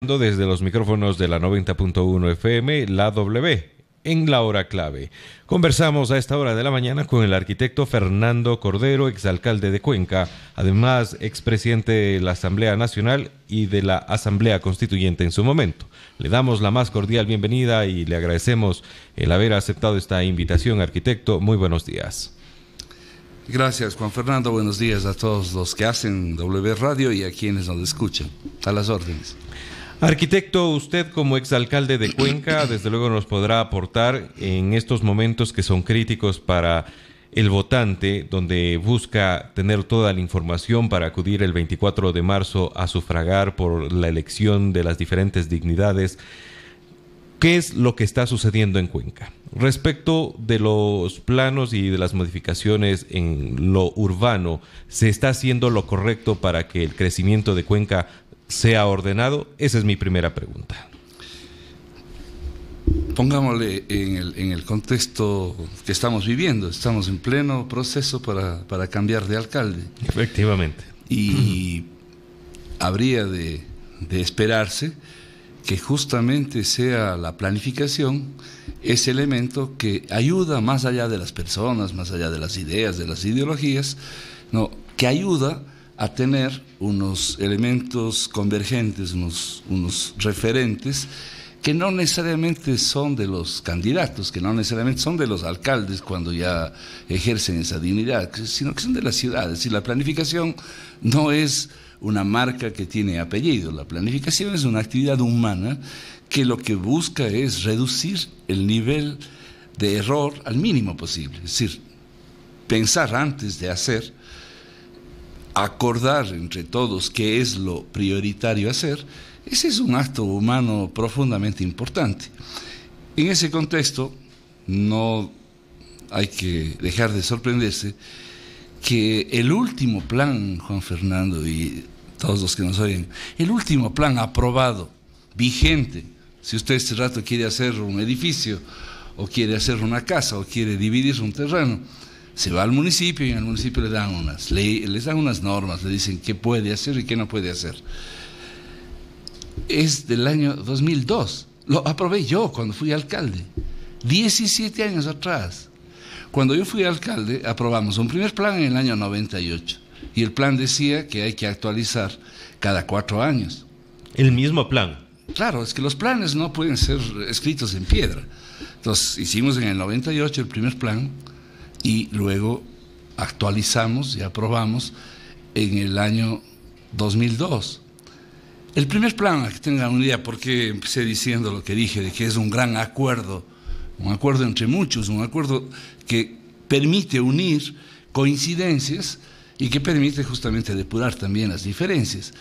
informando desde los micrófonos de la 90.1 FM, la W, en la hora clave. Conversamos a esta hora de la mañana con el arquitecto Fernando Cordero, exalcalde de Cuenca, además expresidente de la Asamblea Nacional y de la Asamblea Constituyente en su momento. Le damos la más cordial bienvenida y le agradecemos el haber aceptado esta invitación, arquitecto. Muy buenos días. Gracias, Juan Fernando. Buenos días a todos los que hacen W Radio y a quienes nos escuchan. A las órdenes. Arquitecto, usted como exalcalde de Cuenca, desde luego nos podrá aportar en estos momentos que son críticos para el votante, donde busca tener toda la información para acudir el 24 de marzo a sufragar por la elección de las diferentes dignidades. ¿Qué es lo que está sucediendo en Cuenca? Respecto de los planos y de las modificaciones en lo urbano, ¿se está haciendo lo correcto para que el crecimiento de Cuenca sea ordenado? Esa es mi primera pregunta. Pongámosle en el contexto que estamos viviendo. Estamos en pleno proceso para cambiar de alcalde. Efectivamente. Y habría de esperarse que justamente sea la planificación ese elemento que ayuda más allá de las personas, más allá de las ideas, de las ideologías, no, que ayuda a tener unos elementos convergentes, unos referentes que no necesariamente son de los candidatos, que no necesariamente son de los alcaldes cuando ya ejercen esa dignidad, sino que son de las ciudades. Y la planificación no es una marca que tiene apellido. La planificación es una actividad humana que lo que busca es reducir el nivel de error al mínimo posible. Es decir, pensar antes de hacer, acordar entre todos qué es lo prioritario hacer. Ese es un acto humano profundamente importante. En ese contexto, no hay que dejar de sorprenderse que el último plan, Juan Fernando y todos los que nos oyen, el último plan aprobado, vigente, si usted este rato quiere hacer un edificio, o quiere hacer una casa, o quiere dividir un terreno, se va al municipio y en el municipio le dan unas leyes, les dan unas normas, le dicen qué puede hacer y qué no puede hacer. Es del año 2002, lo aprobé yo cuando fui alcalde, 17 años atrás. Cuando yo fui alcalde, aprobamos un primer plan en el año 98 y el plan decía que hay que actualizar cada 4 años. ¿El mismo plan? Claro, es que los planes no pueden ser escritos en piedra. Entonces, hicimos en el 98 el primer plan y luego actualizamos y aprobamos en el año 2002. El primer plan, para que tengan una idea, porque empecé diciendo lo que dije, de que es un gran acuerdo, un acuerdo entre muchos, un acuerdo que permite unir coincidencias y que permite justamente depurar también las diferencias.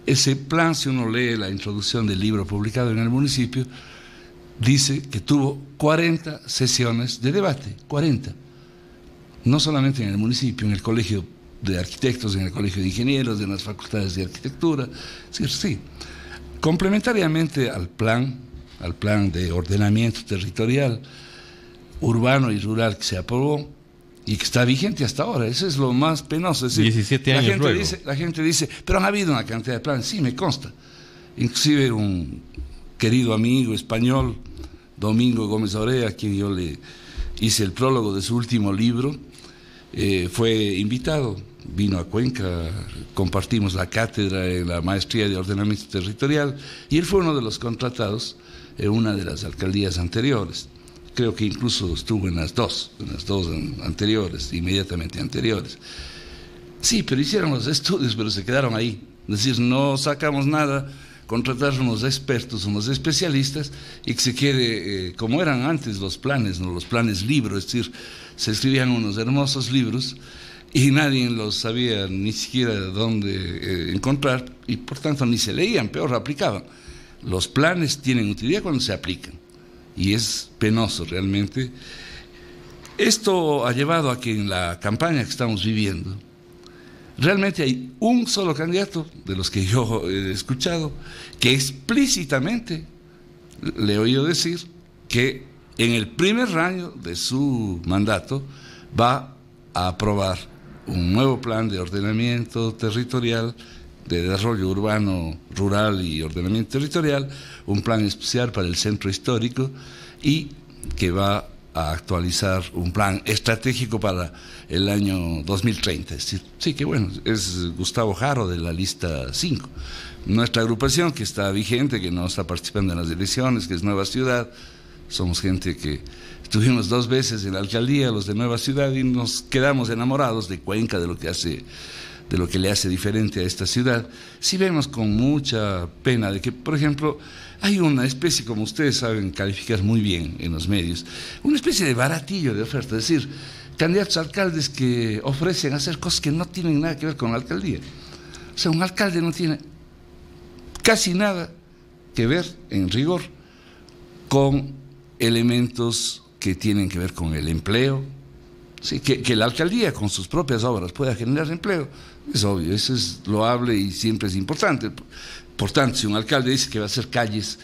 Ese plan, si uno lee la introducción del libro publicado en el municipio, dice que tuvo 40 sesiones de debate, 40. No solamente en el municipio, en el colegio de arquitectos, en el colegio de ingenieros, en las facultades de arquitectura, sí. Complementariamente al plan de ordenamiento territorial, urbano y rural que se aprobó y que está vigente hasta ahora. Eso es lo más penoso. Es decir, 17 años luego. La gente dice, pero han habido una cantidad de planes. Sí, me consta. Inclusive un querido amigo español, Domingo Gómez Orea, a quien yo le hice el prólogo de su último libro, fue invitado, vino a Cuenca, compartimos la cátedra en la maestría de ordenamiento territorial y él fue uno de los contratados en una de las alcaldías anteriores. Creo que incluso estuvo en las dos anteriores, inmediatamente anteriores. Sí, pero hicieron los estudios, pero se quedaron ahí. Es decir, no sacamos nada, contratar unos expertos, unos especialistas, y que se quede como eran antes los planes, ¿no? Los planes libros, es decir, se escribían unos hermosos libros y nadie los sabía ni siquiera dónde encontrar, y por tanto ni se leían, peor aplicaban. Los planes tienen utilidad cuando se aplican. Y es penoso realmente. Esto ha llevado a que en la campaña que estamos viviendo, realmente hay un solo candidato, de los que yo he escuchado, que explícitamente le he oído decir que en el primer año de su mandato va a aprobar un nuevo plan de ordenamiento territorial de desarrollo urbano, rural y ordenamiento territorial, un plan especial para el centro histórico y que va a actualizar un plan estratégico para el año 2030. Sí, que bueno, es Gustavo Jaro de la lista 5. Nuestra agrupación que está vigente, que no está participando en las elecciones, que es Nueva Ciudad, somos gente que estuvimos 2 veces en la alcaldía, los de Nueva Ciudad, y nos quedamos enamorados de Cuenca, de lo que le hace diferente a esta ciudad. Sí vemos con mucha pena de que, por ejemplo, hay una especie, como ustedes saben calificar muy bien en los medios, una especie de baratillo de oferta, es decir, candidatos a alcaldes que ofrecen hacer cosas que no tienen nada que ver con la alcaldía. O sea, un alcalde no tiene casi nada que ver, en rigor, con elementos que tienen que ver con el empleo. Sí, que la alcaldía con sus propias obras pueda generar empleo, es obvio, eso es loable y siempre es importante. Por tanto, si un alcalde dice que va a hacer calles,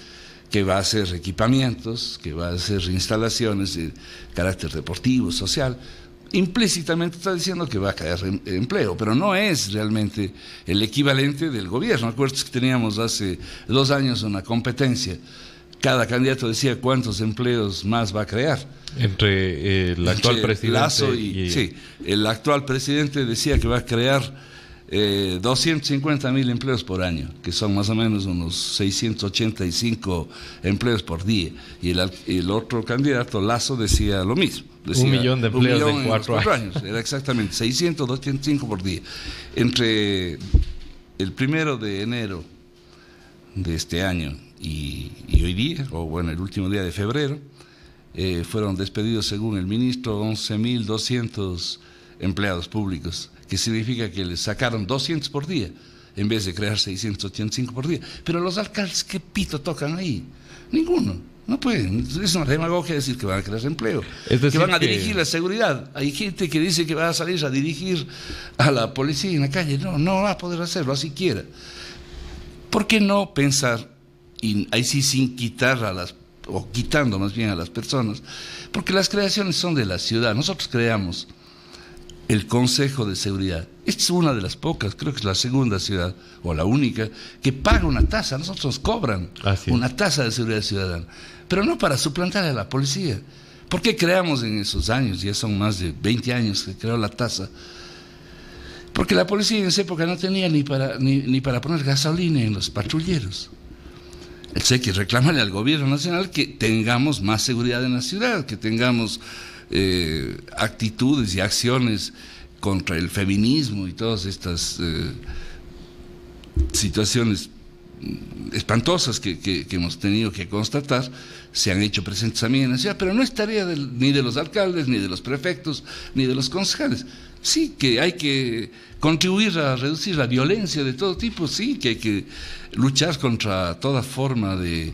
que va a hacer equipamientos, que va a hacer instalaciones de carácter deportivo, social, implícitamente está diciendo que va a crear empleo, pero no es realmente el equivalente del gobierno. Acuérdense que teníamos hace 2 años una competencia. Cada candidato decía cuántos empleos más va a crear. Entre el actual presidente Lasso sí, el actual presidente decía que va a crear 250.000 empleos por año, que son más o menos unos 685 empleos por día. Y el otro candidato, Lasso, decía lo mismo. Decía 1 millón de empleos en 4 años. Era exactamente 600, 205 por día. Entre el 1 de enero de este año y hoy día, o bueno, el último día de febrero, fueron despedidos, según el ministro, 11.200 empleados públicos, que significa que les sacaron 200 por día, en vez de crear 685 por día. Pero los alcaldes, ¿qué pito tocan ahí? Ninguno, no pueden. Es una demagogia decir que van a crear empleo, es decir, que van a dirigir la seguridad. Hay gente que dice que va a salir a dirigir a la policía en la calle. No va a poder hacerlo, así quiera. ¿Por qué no pensar, y ahí sí sin quitar o quitando más bien a las personas, porque las creaciones son de la ciudad? Nosotros creamos el Consejo de Seguridad. Esta es una de las pocas, creo que es la segunda ciudad, o la única, que paga una tasa. Nosotros nos cobran una tasa de seguridad ciudadana, pero no para suplantar a la policía. ¿Por qué creamos en esos años? Ya son más de 20 años que creó la tasa. Porque la policía en esa época no tenía ni para poner gasolina en los patrulleros. Entonces hay que reclamarle al gobierno nacional que tengamos más seguridad en la ciudad, que tengamos actitudes y acciones contra el feminismo y todas estas situaciones espantosas que hemos tenido que constatar, se han hecho presentes también en la ciudad, pero no es tarea ni de los alcaldes, ni de los prefectos, ni de los concejales. Sí que hay que contribuir a reducir la violencia de todo tipo, sí que hay que luchar contra toda forma de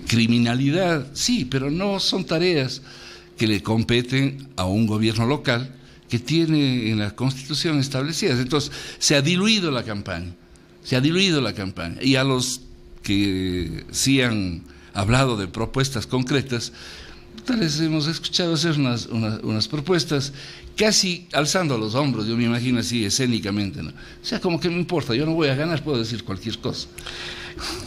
criminalidad, sí, pero no son tareas que le competen a un gobierno local que tiene en la Constitución establecidas. Entonces, se ha diluido la campaña, y a los que sí han hablado de propuestas concretas, les hemos escuchado hacer unas propuestas casi alzando los hombros, yo me imagino así escénicamente, ¿no? O sea, como que me importa, yo no voy a ganar, puedo decir cualquier cosa.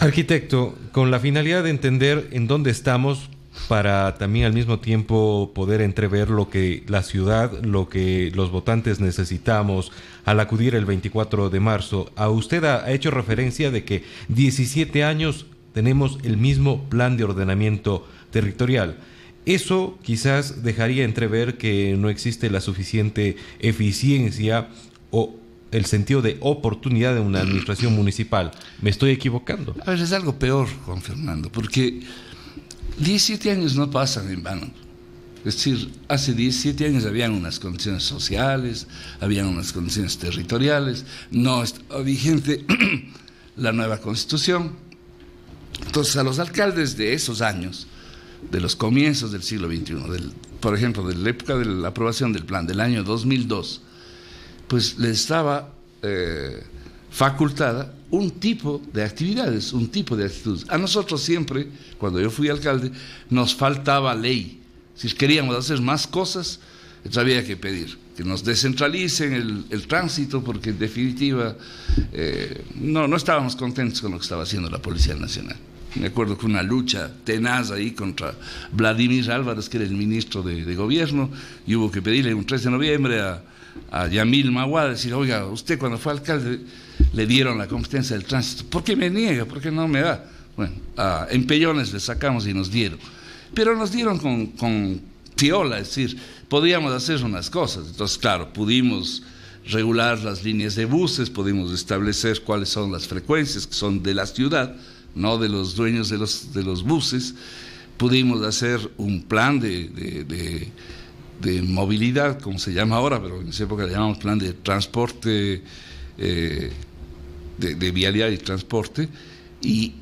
Arquitecto, con la finalidad de entender en dónde estamos, para también al mismo tiempo poder entrever lo que la ciudad, lo que los votantes necesitamos al acudir el 24 de marzo, a usted ha hecho referencia de que 17 años tenemos el mismo plan de ordenamiento territorial. Eso quizás dejaría entrever que no existe la suficiente eficiencia o el sentido de oportunidad de una administración municipal. ¿Me estoy equivocando? A ver, es algo peor, Juan Fernando, porque 17 años no pasan en vano. Es decir, hace 17 años habían unas condiciones sociales, habían unas condiciones territoriales, no estaba vigente la nueva Constitución. Entonces, a los alcaldes de esos años, de los comienzos del siglo XXI, por ejemplo, de la época de la aprobación del plan del año 2002, pues les estaba facultada un tipo de actividades, un tipo de actitudes. A nosotros siempre, cuando yo fui alcalde, nos faltaba ley. Si queríamos hacer más cosas, entonces había que pedir que nos descentralicen el tránsito, porque en definitiva no estábamos contentos con lo que estaba haciendo la Policía Nacional. Me acuerdo que una lucha tenaz ahí contra Vladimir Álvarez, que era el ministro de Gobierno, y hubo que pedirle un 3 de noviembre a Yamil Maguad, decir, oiga, usted cuando fue alcalde le dieron la competencia del tránsito, ¿por qué me niega? ¿Por qué no me da? Bueno, a empellones le sacamos y nos dieron, pero nos dieron con piola, es decir, podíamos hacer unas cosas. Entonces, claro, pudimos regular las líneas de buses, pudimos establecer cuáles son las frecuencias que son de la ciudad, no de los dueños de los buses. Pudimos hacer un plan de movilidad, como se llama ahora, pero en esa época le llamamos plan de transporte, de vialidad y transporte, y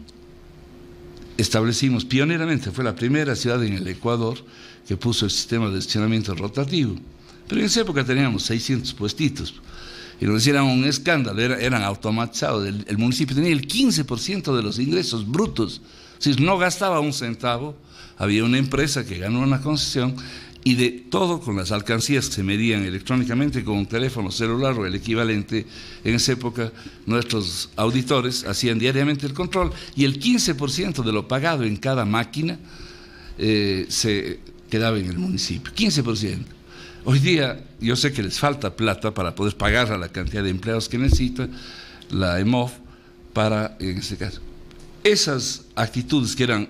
establecimos pioneramente, fue la primera ciudad en el Ecuador que puso el sistema de estacionamiento rotativo. Pero en esa época teníamos 600 puestitos. Y nos hicieron un escándalo, eran automatizados. El municipio tenía el 15% de los ingresos brutos. Es decir, no gastaba un centavo. Había una empresa que ganó una concesión y de todo con las alcancías que se medían electrónicamente con un teléfono celular o el equivalente. En esa época nuestros auditores hacían diariamente el control y el 15% de lo pagado en cada máquina se quedaba en el municipio. 15%. Hoy día yo sé que les falta plata para poder pagar a la cantidad de empleados que necesita la EMOF para, en este caso, esas actitudes que eran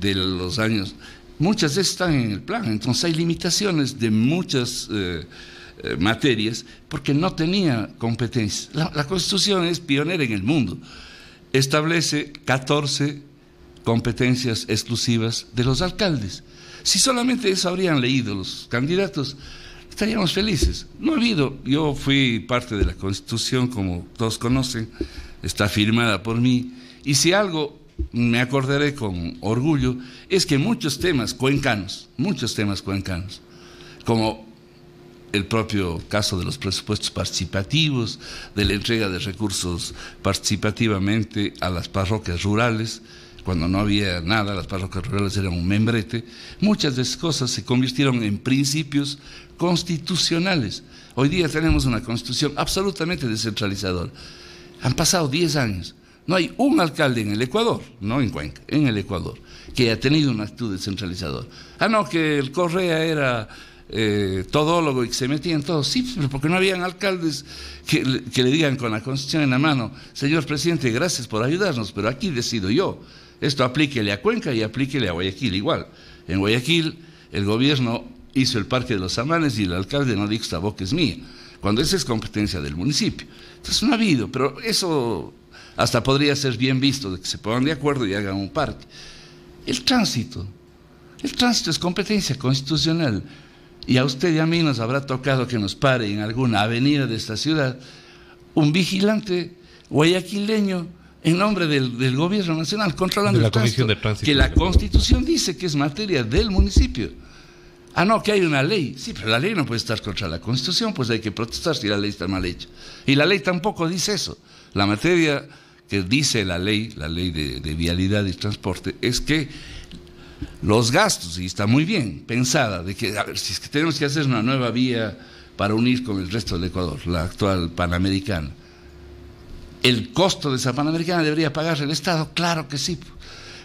de los años, muchas de esas están en el plan. Entonces hay limitaciones de muchas materias porque no tenía competencia. La Constitución es pionera en el mundo, establece 14 competencias exclusivas de los alcaldes. Si solamente eso habrían leído los candidatos, estaríamos felices. No ha habido. Yo fui parte de la Constitución, como todos conocen, está firmada por mí, y si algo me acordaré con orgullo, es que muchos temas cuencanos, como el propio caso de los presupuestos participativos, de la entrega de recursos participativamente a las parroquias rurales, cuando no había nada, las parroquias rurales eran un membrete. Muchas de esas cosas se convirtieron en principios constitucionales. Hoy día tenemos una constitución absolutamente descentralizadora. Han pasado 10 años. No hay un alcalde en el Ecuador, no en Cuenca, en el Ecuador, que haya tenido una actitud descentralizadora. No, que el Correa era todólogo y que se metía en todo. Sí, pero porque no habían alcaldes que le digan con la Constitución en la mano, señor presidente, gracias por ayudarnos, pero aquí decido yo. Esto aplíquele a Cuenca y aplíquele a Guayaquil igual. En Guayaquil el gobierno hizo el Parque de los Samanes y el alcalde no dijo, esta boca es mía, cuando esa es competencia del municipio. Entonces no ha habido, pero eso hasta podría ser bien visto, de que se pongan de acuerdo y hagan un parque. El tránsito es competencia constitucional, y a usted y a mí nos habrá tocado que nos pare en alguna avenida de esta ciudad un vigilante guayaquileño en nombre del gobierno nacional, controlando el tránsito, que la Constitución dice que es materia del municipio. No, que hay una ley. Sí, pero la ley no puede estar contra la Constitución, pues hay que protestar si la ley está mal hecha. Y la ley tampoco dice eso. La materia que dice la ley de vialidad y transporte, es que los gastos, y está muy bien pensada, de que, a ver, si es que tenemos que hacer una nueva vía para unir con el resto del Ecuador, la actual Panamericana, ¿el costo de esa Panamericana debería pagar el Estado? Claro que sí,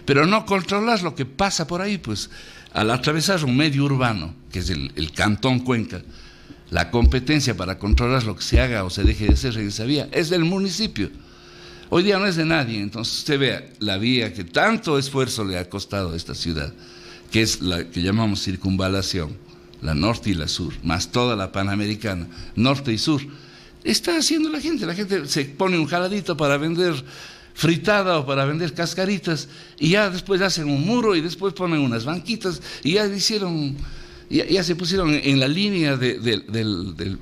pero no controlar lo que pasa por ahí, pues al atravesar un medio urbano, que es el Cantón Cuenca, la competencia para controlar lo que se haga o se deje de hacer en esa vía es del municipio. Hoy día no es de nadie. Entonces usted vea la vía que tanto esfuerzo le ha costado a esta ciudad, que es la que llamamos circunvalación, la norte y la sur, más toda la Panamericana, norte y sur. Está haciendo la gente se pone un jaladito para vender fritada o para vender cascaritas, y ya después hacen un muro y después ponen unas banquitas y ya se pusieron en la línea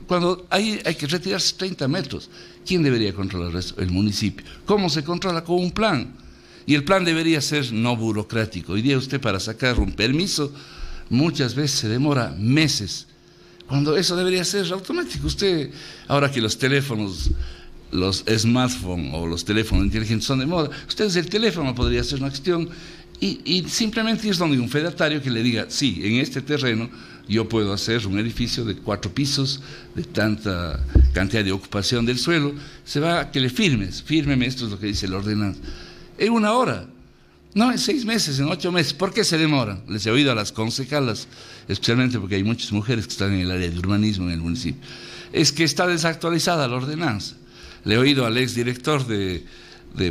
cuando hay que retirarse 30 metros. ¿Quién debería controlar eso? El municipio. ¿Cómo se controla? Con un plan. Y el plan debería ser no burocrático. Hoy día usted, para sacar un permiso, muchas veces se demora meses, cuando eso debería ser automático. Usted, ahora que los teléfonos, los smartphones o los teléfonos inteligentes son de moda, usted desde el teléfono podría hacer una cuestión y simplemente ir donde un fedatario que le diga, sí, en este terreno yo puedo hacer un edificio de 4 pisos, de tanta cantidad de ocupación del suelo, se va a que le fírmeme, esto es lo que dice la ordenanza. En 1 hora, no en 6 meses, en 8 meses. ¿Por qué se demoran? Les he oído a las concejalas, especialmente porque hay muchas mujeres que están en el área de urbanismo en el municipio. Es que está desactualizada la ordenanza. Le he oído al exdirector de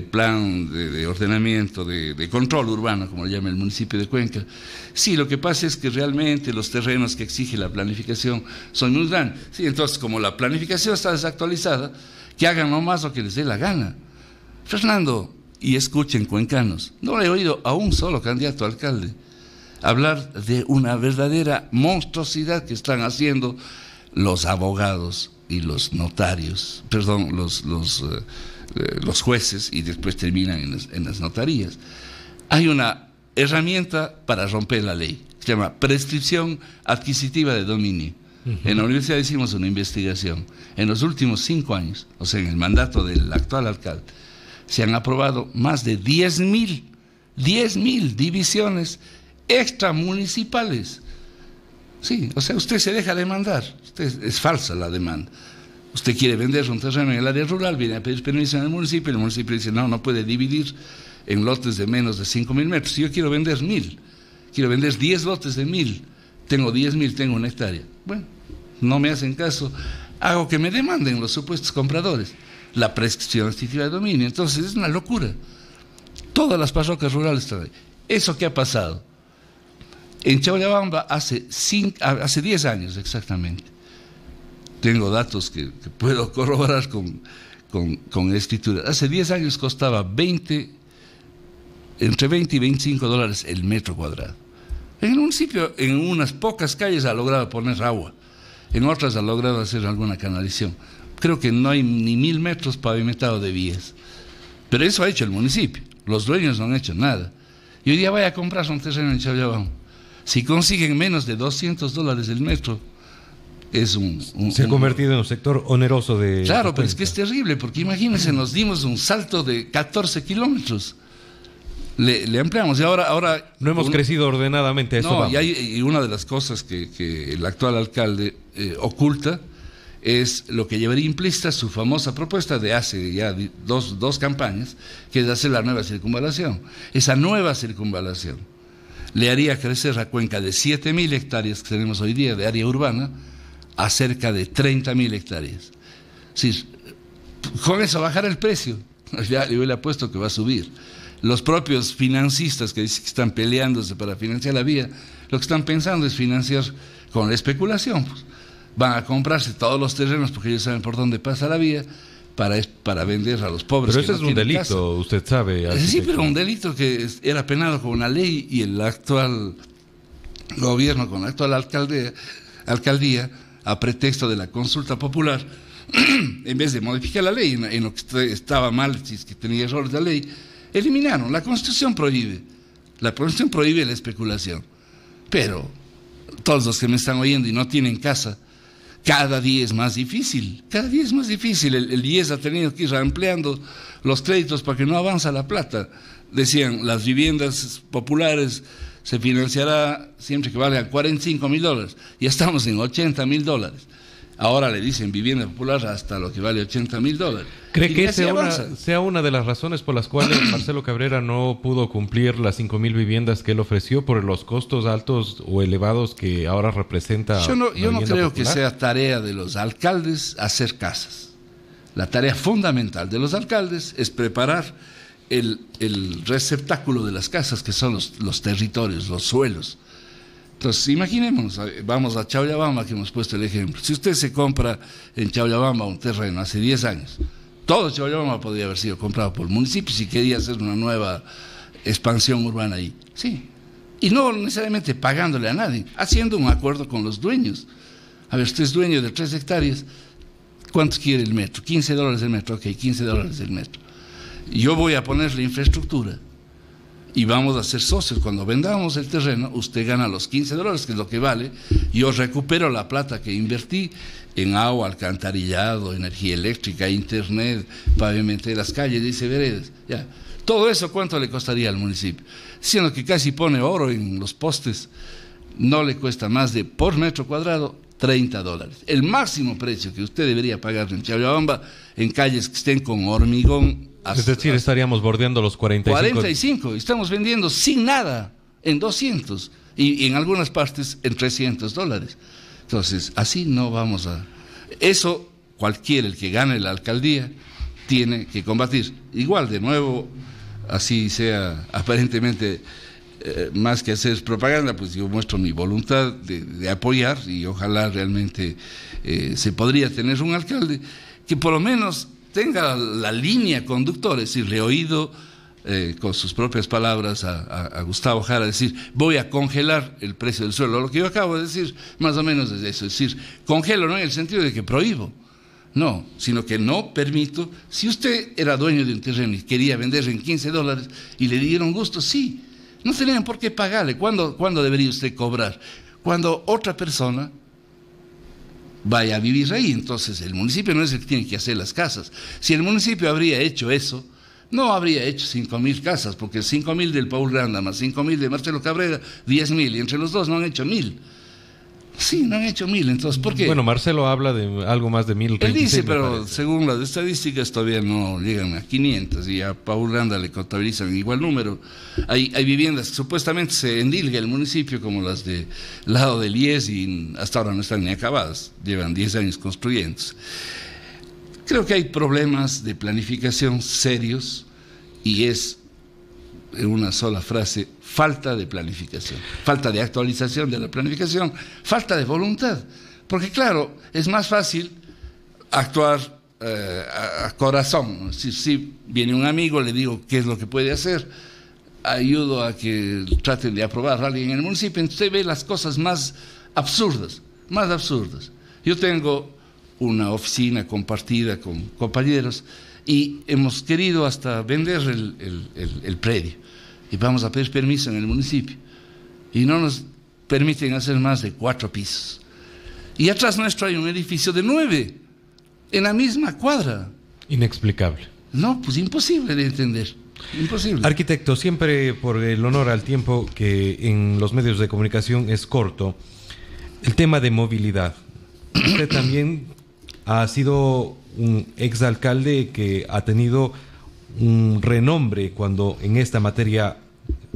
plan de ordenamiento, de control urbano, como le llama el municipio de Cuenca. Sí, lo que pasa es que realmente los terrenos que exige la planificación son muy grandes. Sí, entonces, como la planificación está desactualizada, que hagan nomás lo que les dé la gana. Fernando, y escuchen, cuencanos, no le he oído a un solo candidato a alcalde hablar de una verdadera monstruosidad que están haciendo los abogados y los notarios, perdón, los jueces, y después terminan en las notarías. Hay una herramienta para romper la ley, se llama prescripción adquisitiva de dominio. En la universidad hicimos una investigación. En los últimos 5 años, o sea, en el mandato del actual alcalde, se han aprobado más de 10.000 divisiones extramunicipales. Sí, o sea, usted se deja demandar, es falsa la demanda. Usted quiere vender un terreno en el área rural, viene a pedir permiso en el municipio dice, no puede dividir en lotes de menos de 5.000 metros. Si yo quiero vender 1.000, quiero vender 10 lotes de 1.000, tengo 10.000, tengo 1 hectárea. Bueno, no me hacen caso, hago que me demanden los supuestos compradores. La prescripción adquisitiva de dominio, entonces es una locura. Todas las parroquias rurales están ahí. ¿Eso qué ha pasado? En Chaurabamba hace 10 años exactamente, tengo datos que puedo corroborar con escritura. Hace 10 años costaba entre 20 y 25 dólares el metro cuadrado. En el municipio, en unas pocas calles ha logrado poner agua, en otras ha logrado hacer alguna canalización. Creo que no hay ni 1.000 metros pavimentados de vías. Pero eso ha hecho el municipio. Los dueños no han hecho nada. Y hoy día vaya a comprar un terreno en Chauyabamba. Si consiguen menos de 200 dólares el metro, es se ha convertido en un sector oneroso de... Claro, pero es que es terrible, porque imagínense, nos dimos un salto de 14 kilómetros. Le ampliamos y ahora no hemos crecido ordenadamente. Eso no, y una de las cosas que el actual alcalde oculta es lo que llevaría implícita su famosa propuesta de hace ya dos campañas, que es hacer la nueva circunvalación. Esa nueva circunvalación le haría crecer a Cuenca de 7.000 hectáreas que tenemos hoy día de área urbana a cerca de 30.000 hectáreas. Sí, con eso bajar el precio. Ya yo le apuesto que va a subir. Los propios financistas que dicen que están peleándose para financiar la vía, lo que están pensando es financiar con la especulación. Pues. Van a comprarse todos los terrenos porque ellos saben por dónde pasa la vía para vender a los pobres. Pero eso es un delito, casa. Usted sabe. Sí, pero un delito que era penado con una ley, y el actual gobierno, con la actual alcaldía, a pretexto de la consulta popular, en vez de modificar la ley en lo que estaba mal, si es que tenía errores de la ley, eliminaron. La Constitución prohíbe la especulación. Pero todos los que me están oyendo y no tienen casa, cada día es más difícil. El IES ha tenido que ir ampliando los créditos para que no avanza la plata. Decían, las viviendas populares se financiará siempre que valgan $45,000. Ya estamos en $80,000. Ahora le dicen vivienda popular hasta lo que vale $80,000. ¿Cree que sea una de las razones por las cuales Marcelo Cabrera no pudo cumplir las 5.000 viviendas que él ofreció por los costos altos o elevados que ahora representa? Yo no creo que sea tarea de los alcaldes hacer casas. La tarea fundamental de los alcaldes es preparar el receptáculo de las casas, que son los territorios, los suelos. Entonces, imaginémonos, vamos a Chauyabamba, que hemos puesto el ejemplo. Si usted se compra en Chauyabamba un terreno hace 10 años, todo Chauyabamba podría haber sido comprado por el municipio si quería hacer una nueva expansión urbana ahí. Sí. Y no necesariamente pagándole a nadie, haciendo un acuerdo con los dueños. A ver, usted es dueño de 3 hectáreas, ¿cuánto quiere el metro? $15 el metro, ok, $15 el metro. Yo voy a poner la infraestructura y vamos a ser socios. Cuando vendamos el terreno, usted gana los $15, que es lo que vale. Yo recupero la plata que invertí en agua, alcantarillado, energía eléctrica, internet, pavimenté las calles, dice veredas. Ya. Todo eso, ¿cuánto le costaría al municipio? Diciendo que casi pone oro en los postes. no le cuesta más de, por metro cuadrado, $30. El máximo precio que usted debería pagar en Chabamba, en calles que estén con hormigón. Es decir, estaríamos bordeando los 45. Estamos vendiendo sin nada en 200 y en algunas partes en $300. Entonces, así no vamos a... Eso cualquiera, el que gane la alcaldía, tiene que combatir. Igual, de nuevo, así sea aparentemente más que hacer propaganda, pues yo muestro mi voluntad de apoyar, y ojalá realmente se podría tener un alcalde que por lo menos tenga la línea conductora. Es decir, le he oído con sus propias palabras a Gustavo Jara decir: voy a congelar el precio del suelo. Lo que yo acabo de decir más o menos es eso, es decir, congelo no en el sentido de que prohíbo, no, sino que no permito. Si usted era dueño de un terreno y quería vender en $15 y le dieron gusto, sí, no tenían por qué pagarle. ¿Cuándo debería usted cobrar? Cuando otra persona vaya a vivir ahí. Entonces el municipio no es el que tiene que hacer las casas. Si el municipio habría hecho eso, no habría hecho 5.000 casas, porque 5.000 del Paul Granda más 5.000 de Marcelo Cabrera, 10.000, y entre los dos no han hecho 1.000. Sí, no han hecho 1.000, entonces, ¿por qué? Bueno, Marcelo habla de algo más de 1.000. Él dice, pero según las estadísticas todavía no llegan a 500, y a Paul Granda le contabilizan igual número. Hay viviendas que supuestamente se endilga el municipio, como las del lado del IES, y hasta ahora no están ni acabadas, llevan 10 años construyéndose. Creo que hay problemas de planificación serios, y es, en una sola frase, falta de planificación, falta de actualización de la planificación, falta de voluntad. Porque claro, es más fácil actuar a corazón. Si viene un amigo, le digo qué es lo que puede hacer, ayudo a que traten de aprobar a alguien en el municipio, entonces ve las cosas más absurdas, más absurdas. Yo tengo una oficina compartida con compañeros y hemos querido hasta vender el predio, y vamos a pedir permiso en el municipio y no nos permiten hacer más de 4 pisos, y atrás nuestro hay un edificio de 9 en la misma cuadra. Inexplicable. No, pues imposible de entender, imposible. Arquitecto, siempre por el honor al tiempo, que en los medios de comunicación es corto, el tema de movilidad. Usted también ha sido un exalcalde que ha tenido un renombre cuando en esta materia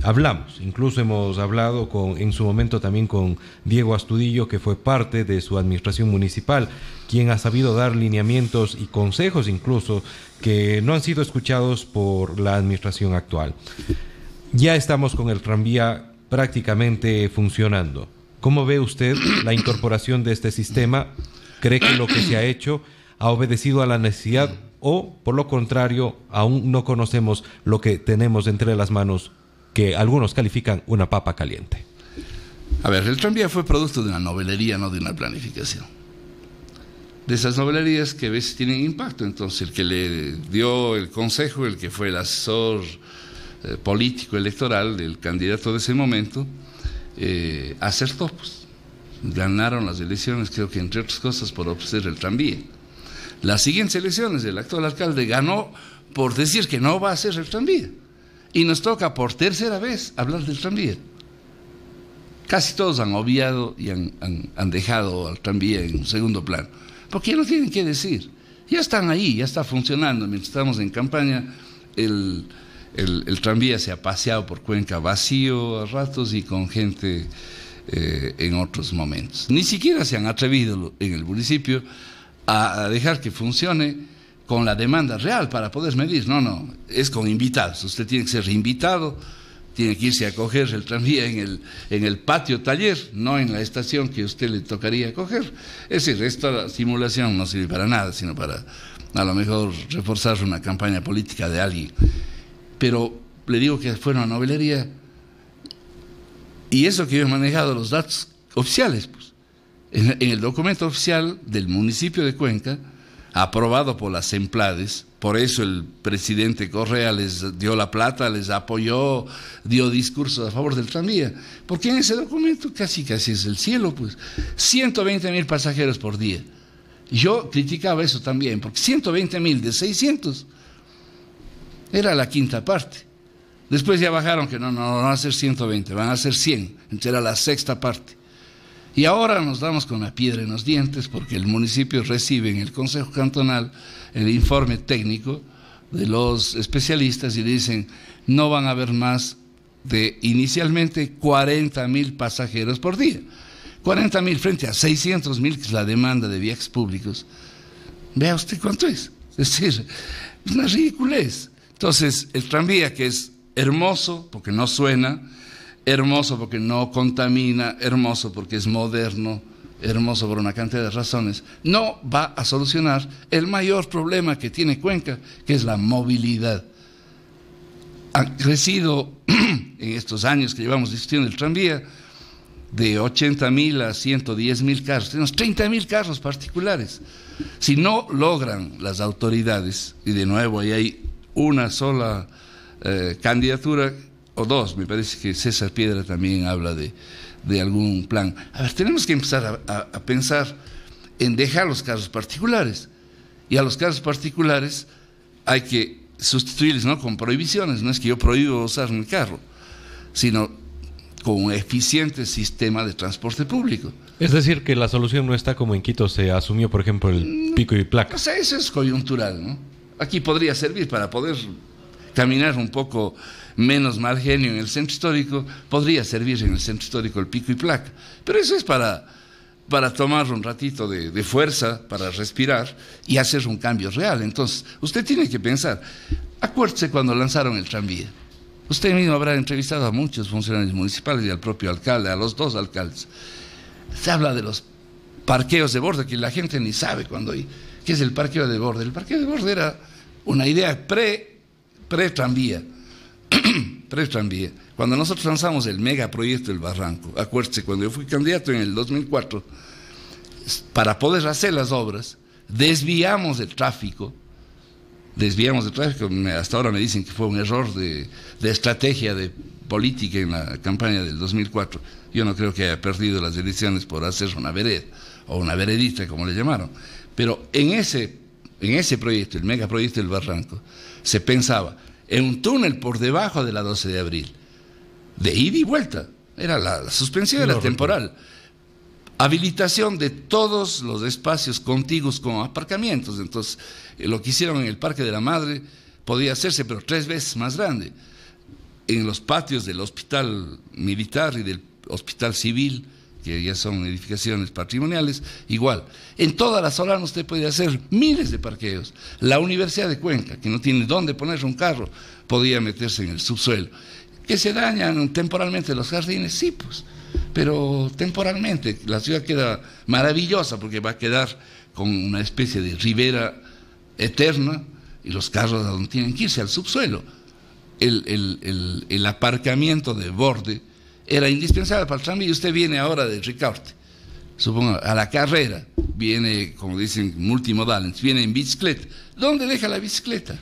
hablamos. Incluso hemos hablado en su momento también con Diego Astudillo, que fue parte de su administración municipal, quien ha sabido dar lineamientos y consejos incluso que no han sido escuchados por la administración actual. Ya estamos con el tranvía prácticamente funcionando. ¿Cómo ve usted la incorporación de este sistema? ¿Cree que lo que se ha hecho ha obedecido a la necesidad, o por lo contrario, aún no conocemos lo que tenemos entre las manos, que algunos califican una papa caliente? A ver, el tranvía fue producto de una novelería, no de una planificación. De esas novelerías que a veces tienen impacto. Entonces el que le dio el consejo, el que fue el asesor político electoral del candidato de ese momento, acertó, pues. Ganaron las elecciones, creo que entre otras cosas por ofrecer el tranvía. Las siguientes elecciones, el actual alcalde ganó por decir que no va a hacer el tranvía, y nos toca por tercera vez hablar del tranvía. Casi todos han obviado y han dejado al tranvía en un segundo plano, porque ya no tienen que decir, ya están ahí, ya está funcionando. Mientras estamos en campaña, el tranvía se ha paseado por Cuenca vacío a ratos y con gente en otros momentos. Ni siquiera se han atrevido en el municipio a dejar que funcione con la demanda real para poder medir. No, es con invitados. Usted tiene que ser invitado, tiene que irse a coger el tranvía en el patio taller, no en la estación que a usted le tocaría coger. Es decir, esta simulación no sirve para nada, sino para a lo mejor reforzar una campaña política de alguien. Pero le digo que fue una novelería. Y eso que yo he manejado los datos oficiales, pues, en el documento oficial del municipio de Cuenca, aprobado por las Emplades, por eso el presidente Correa les dio la plata, les apoyó, dio discursos a favor del tranvía, porque en ese documento casi es el cielo, pues, 120.000 pasajeros por día. Yo criticaba eso también, porque 120.000 de 600 era la quinta parte. Después ya bajaron que no van a ser 120, van a ser 100, será la sexta parte. Y ahora nos damos con la piedra en los dientes porque el municipio recibe en el Consejo Cantonal el informe técnico de los especialistas y dicen no van a haber más de inicialmente 40,000 pasajeros por día. 40,000 frente a 600,000 que es la demanda de viajes públicos. Vea usted cuánto es. Es decir, es una ridiculez. Entonces, el tranvía, que es hermoso porque no suena, hermoso porque no contamina, hermoso porque es moderno, hermoso por una cantidad de razones, no va a solucionar el mayor problema que tiene Cuenca, que es la movilidad. Ha crecido en estos años que llevamos discutiendo el tranvía de 80,000 a 110,000 carros. Tenemos 30,000 carros particulares. Si no logran las autoridades, y de nuevo ahí hay una sola candidatura, o dos, me parece que César Piedra también habla de algún plan. A ver, tenemos que empezar a pensar en dejar los carros particulares, y a los carros particulares hay que sustituirles, ¿no?, con prohibiciones. No es que yo prohíbo usar mi carro, sino con un eficiente sistema de transporte público. Es decir, que la solución no está como en Quito se asumió, por ejemplo, el pico y placa. O sea, eso es coyuntural, ¿no? Aquí podría servir para poder caminar un poco menos mal genio en el centro histórico, podría servir en el centro histórico el pico y placa. Pero eso es para tomar un ratito de fuerza, para respirar y hacer un cambio real. Entonces, usted tiene que pensar, acuérdese cuando lanzaron el tranvía. Usted mismo habrá entrevistado a muchos funcionarios municipales y al propio alcalde, a los dos alcaldes. Se habla de los parqueos de borde, que la gente ni sabe qué es el parqueo de borde. El parqueo de borde era una idea pre-tranvía. Pre-tranvía. Cuando nosotros lanzamos el megaproyecto del Barranco, acuérdese, cuando yo fui candidato en el 2004, para poder hacer las obras, desviamos el tráfico, hasta ahora me dicen que fue un error de estrategia de política en la campaña del 2004. Yo no creo que haya perdido las elecciones por hacer una vereda, o una veredita, como le llamaron. Pero en ese proyecto, el megaproyecto del Barranco, se pensaba en un túnel por debajo de la 12 de abril, de ida y vuelta. Era la suspensión era temporal. Habilitación de todos los espacios contiguos con aparcamientos. Entonces, lo que hicieron en el Parque de la Madre podía hacerse, pero 3 veces más grande. En los patios del Hospital Militar y del Hospital Civil, que ya son edificaciones patrimoniales, igual. En toda la Solana usted puede hacer miles de parqueos. La Universidad de Cuenca, que no tiene dónde poner un carro, podía meterse en el subsuelo. ¿Que se dañan temporalmente los jardines? Sí, pues, pero temporalmente. La ciudad queda maravillosa porque va a quedar con una especie de ribera eterna y los carros a donde tienen que irse, al subsuelo. El aparcamiento de borde era indispensable para el tranvía. Y usted viene ahora de Ricaurte, supongo, a la carrera, viene, como dicen, multimodal, viene en bicicleta. ¿Dónde deja la bicicleta?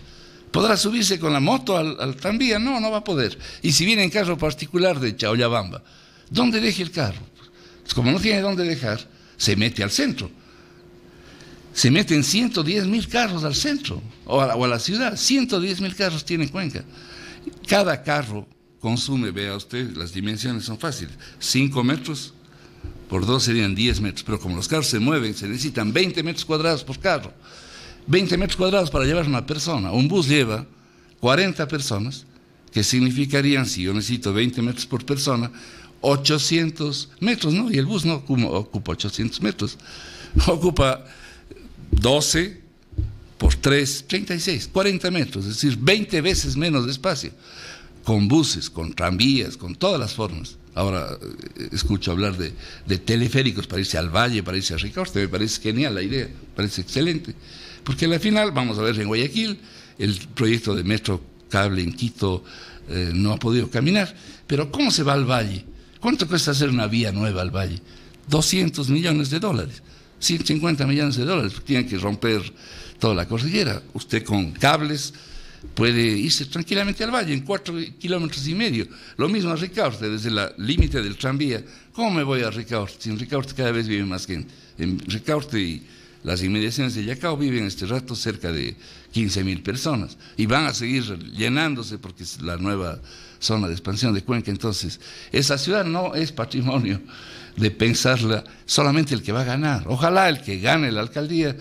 ¿Podrá subirse con la moto al tranvía? No, no va a poder. Y si viene en carro particular de Chaoyabamba, ¿dónde deje el carro? Pues como no tiene dónde dejar, se mete al centro. Se meten 110,000 carros al centro, o a la ciudad. 110,000 carros tiene Cuenca. Cada carro consume, vea usted, las dimensiones son fáciles. 5 metros por 2 serían 10 metros. Pero como los carros se mueven, se necesitan 20 metros cuadrados por carro. 20 metros cuadrados para llevar una persona. Un bus lleva 40 personas, que significarían, si yo necesito 20 metros por persona, 800 metros, ¿no? Y el bus no ocupa 800 metros. Ocupa 12 por 3, 36, 40 metros, es decir, 20 veces menos de espacio, con buses, con tranvías, con todas las formas. Ahora escucho hablar de teleféricos para irse al Valle, para irse a Ricaurte. Me parece genial la idea, me parece excelente, porque al final, vamos a ver, en Guayaquil, el proyecto de metro cable en Quito no ha podido caminar, pero ¿cómo se va al Valle? ¿Cuánto cuesta hacer una vía nueva al Valle? $200 millones, 150 millones de dólares, porque tienen que romper toda la cordillera. Usted con cables puede irse tranquilamente al Valle en 4,5 kilómetros. Lo mismo a Ricaurte, desde el límite del tranvía. ¿Cómo me voy a Ricaurte? Si en Ricaurte cada vez vive más gente. En Ricaurte y las inmediaciones de Yacao viven este rato cerca de 15.000 personas y van a seguir llenándose porque es la nueva zona de expansión de Cuenca. Entonces, esa ciudad no es patrimonio de pensarla solamente el que va a ganar. Ojalá el que gane la alcaldía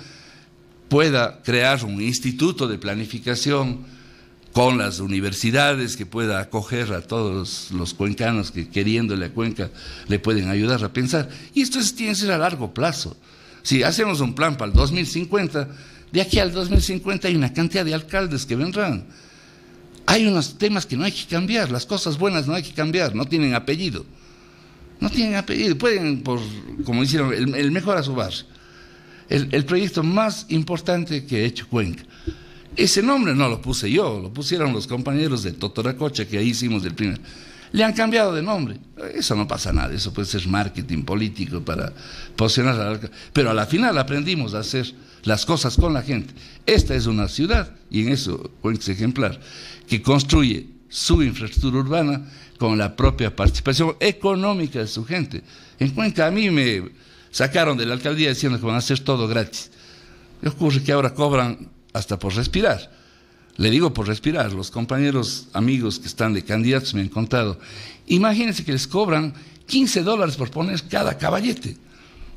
pueda crear un instituto de planificación con las universidades que pueda acoger a todos los cuencanos que queriéndole a Cuenca le pueden ayudar a pensar. Y esto tiene que ser a largo plazo. Si hacemos un plan para el 2050, de aquí al 2050 hay una cantidad de alcaldes que vendrán. Hay unos temas que no hay que cambiar, las cosas buenas no hay que cambiar, no tienen apellido. No tienen apellido, pueden, como hicieron, el mejor a su barrio. El proyecto más importante que ha hecho Cuenca. Ese nombre no lo puse yo, lo pusieron los compañeros de Totoracocha, que ahí hicimos el primer. Le han cambiado de nombre. Eso no pasa nada, eso puede ser marketing político para posicionar a la alcaldía. Pero a la final aprendimos a hacer las cosas con la gente. Esta es una ciudad, y en eso Cuenca es ejemplar, que construye su infraestructura urbana con la propia participación económica de su gente. En Cuenca a mí me sacaron de la alcaldía diciendo que van a hacer todo gratis. Y ocurre que ahora cobran hasta por respirar. Le digo por respirar, los compañeros, amigos que están de candidatos me han contado, imagínense que les cobran $15 por poner cada caballete.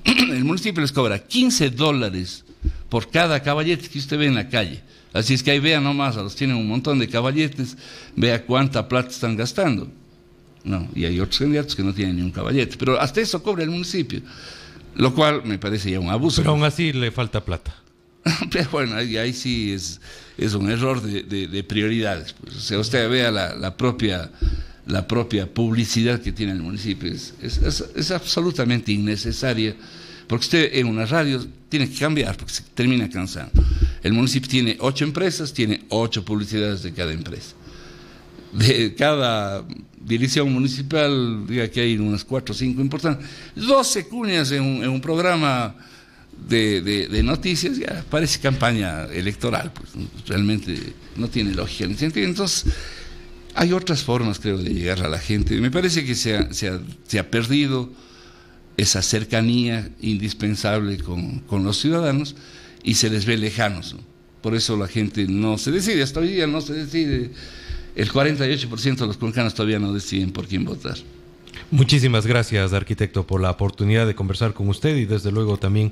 El municipio les cobra $15 por cada caballete que usted ve en la calle. Así es que ahí vea nomás, los tienen un montón de caballetes, vea cuánta plata están gastando. No, y hay otros candidatos que no tienen ni un caballete, pero hasta eso cobra el municipio, lo cual me parece ya un abuso. Pero aún así le falta plata. Pero bueno, ahí sí es un error de prioridades. Pues. O sea, usted vea la propia publicidad que tiene el municipio, es absolutamente innecesaria, porque usted en una radio tiene que cambiar, porque se termina cansando. El municipio tiene 8 empresas, tiene 8 publicidades de cada empresa. De cada dirección municipal, diga que hay unas 4 o 5 importantes, 12 cuñas en un programa de noticias, ya parece campaña electoral, pues realmente no tiene lógica en ese sentido. Entonces, hay otras formas, creo, de llegar a la gente. Me parece que se ha perdido esa cercanía indispensable con los ciudadanos y se les ve lejanos, ¿no? Por eso la gente no se decide, hasta hoy día no se decide. El 48% de los cuencanos todavía no deciden por quién votar. Muchísimas gracias, arquitecto, por la oportunidad de conversar con usted y desde luego también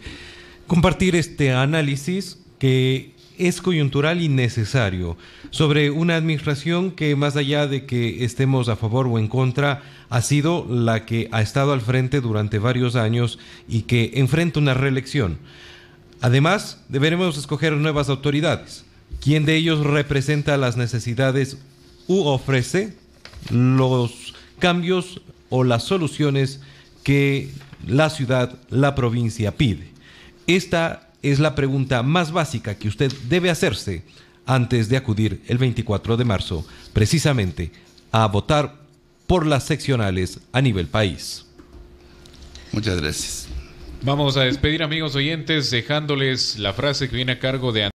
compartir este análisis que es coyuntural y necesario sobre una administración que, más allá de que estemos a favor o en contra, ha sido la que ha estado al frente durante varios años y que enfrenta una reelección. Además, deberemos escoger nuevas autoridades. ¿Quién de ellos representa las necesidades u ofrece los cambios o las soluciones que la ciudad, la provincia pide? Esta es la pregunta más básica que usted debe hacerse antes de acudir el 24 de marzo, precisamente a votar por las seccionales a nivel país. Muchas gracias. Vamos a despedir, amigos oyentes, dejándoles la frase que viene a cargo de